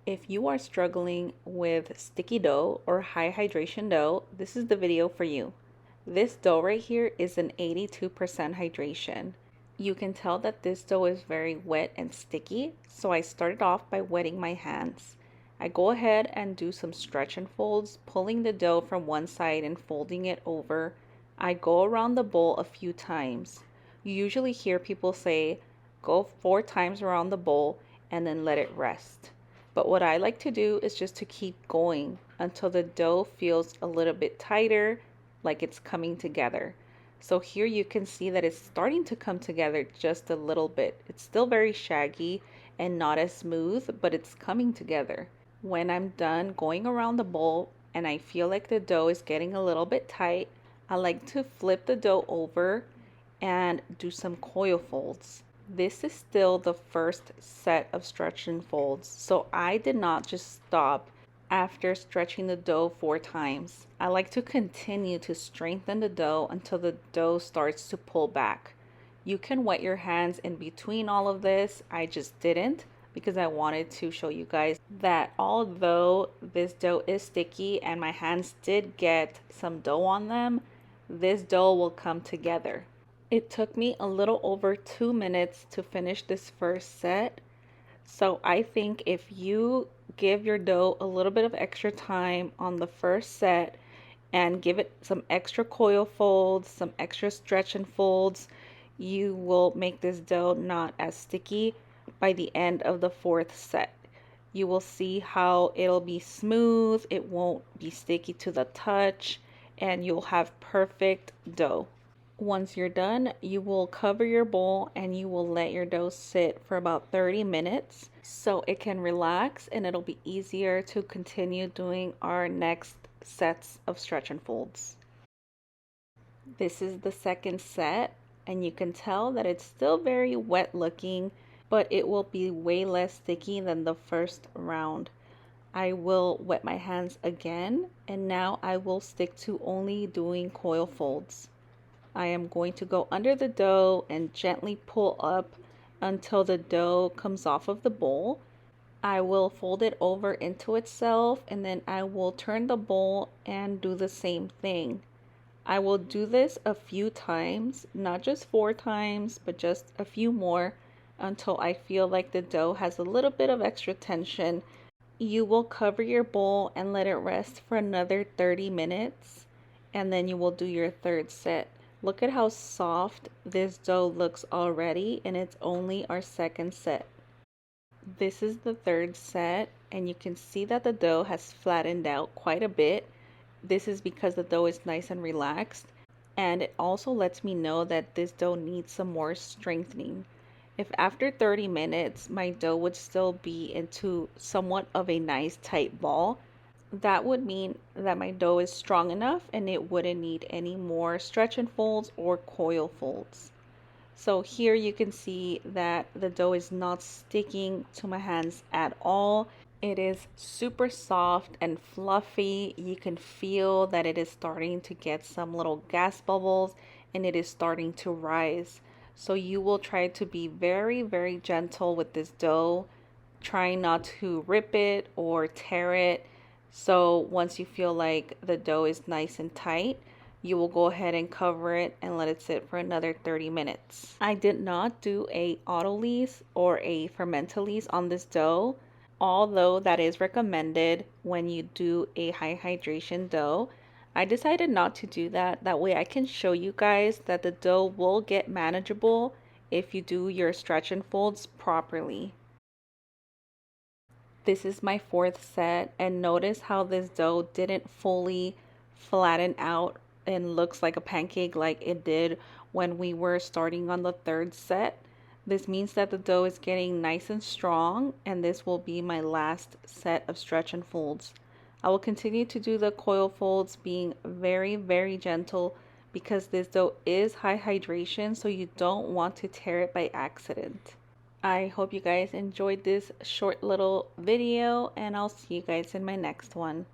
If you are struggling with sticky dough or high hydration dough, this is the video for you. This dough right here is an 82% hydration. You can tell that this dough is very wet and sticky, so I started off by wetting my hands. I go ahead and do some stretch and folds, pulling the dough from one side and folding it over. I go around the bowl a few times. You usually hear people say, go 4 times around the bowl and then let it rest. But what I like to do is just to keep going until the dough feels a little bit tighter, like it's coming together. So here you can see that it's starting to come together just a little bit. It's still very shaggy and not as smooth, but it's coming together. When I'm done going around the bowl and I feel like the dough is getting a little bit tight, I like to flip the dough over and do some coil folds. This is still the first set of stretch and folds, so I did not just stop after stretching the dough 4 times. I like to continue to strengthen the dough until the dough starts to pull back. You can wet your hands in between all of this. I just didn't because I wanted to show you guys that although this dough is sticky and my hands did get some dough on them, this dough will come together. It took me a little over 2 minutes to finish this first set. So I think if you give your dough a little bit of extra time on the first set and give it some extra coil folds, some extra stretch and folds, you will make this dough not as sticky by the end of the fourth set. You will see how it'll be smooth, it won't be sticky to the touch, and you'll have perfect dough. Once you're done, you will cover your bowl and you will let your dough sit for about 30 minutes so it can relax and it'll be easier to continue doing our next sets of stretch and folds. This is the second set and you can tell that it's still very wet looking, but it will be way less sticky than the first round. I will wet my hands again and now I will stick to only doing coil folds. I am going to go under the dough and gently pull up until the dough comes off of the bowl. I will fold it over into itself and then I will turn the bowl and do the same thing. I will do this a few times, not just 4 times, but just a few more until I feel like the dough has a little bit of extra tension. You will cover your bowl and let it rest for another 30 minutes and then you will do your third set. Look at how soft this dough looks already, and it's only our second set. This is the third set, and you can see that the dough has flattened out quite a bit. This is because the dough is nice and relaxed, and it also lets me know that this dough needs some more strengthening. If after 30 minutes my dough would still be into somewhat of a nice tight ball, that would mean that my dough is strong enough and it wouldn't need any more stretch and folds or coil folds. So here you can see that the dough is not sticking to my hands at all. It is super soft and fluffy. You can feel that it is starting to get some little gas bubbles and it is starting to rise. So you will try to be very, very gentle with this dough, trying not to rip it or tear it. So once you feel like the dough is nice and tight, you will go ahead and cover it and let it sit for another 30 minutes. I did not do a autolyse or a fermentalise on this dough, although that is recommended when you do a high hydration dough. I decided not to do that. That way I can show you guys that the dough will get manageable if you do your stretch and folds properly. This is my fourth set, and notice how this dough didn't fully flatten out and looks like a pancake like it did when we were starting on the third set. This means that the dough is getting nice and strong, and this will be my last set of stretch and folds. I will continue to do the coil folds, being very, very gentle because this dough is high hydration, so you don't want to tear it by accident. I hope you guys enjoyed this short little video, and I'll see you guys in my next one.